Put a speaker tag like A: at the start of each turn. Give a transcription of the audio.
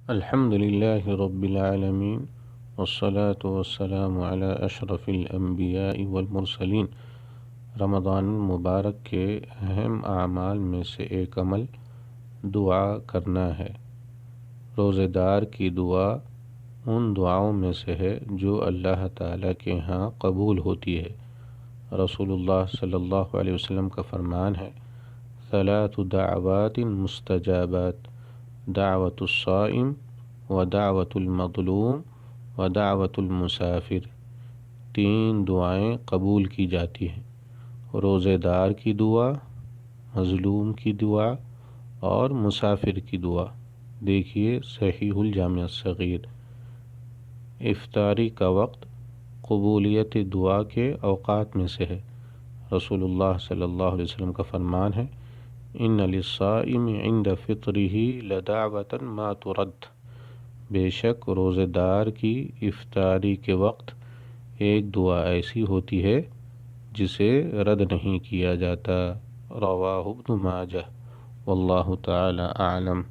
A: الحمد لله رب العالمين، والصلاة والسلام على اشرف الانبیاء والمرسلین۔ رمضان المبارک کے اہم اعمال میں سے ایک عمل دعا کرنا ہے۔ روزہ دار کی دعا ان دعاؤں میں سے ہے جو اللہ تعالیٰ کے ہاں قبول ہوتی ہے۔ رسول اللہ صلی اللہ علیہ وسلم کا فرمان ہے، ثلاث دعوات مستجابات، دعوت الصائم و دعوت المظلوم و دعوت المسافر۔ تین دعائیں قبول کی جاتی ہیں، روزہ دار کی دعا، مظلوم کی دعا اور مسافر کی دعا۔ دیکھیے صحیح الجامع الصغیر۔ افطاری کا وقت قبولیت دعا کے اوقات میں سے ہے۔ رسول اللہ صلی اللہ علیہ وسلم کا فرمان ہے، ان للصائم عند فطرہ لدعوۃ ما ترد۔ بے شک روزہ دار کی افطاری کے وقت ایک دعا ایسی ہوتی ہے جسے رد نہیں کیا جاتا۔ رواہ ابن ماجہ، واللہ تعالی اعلم۔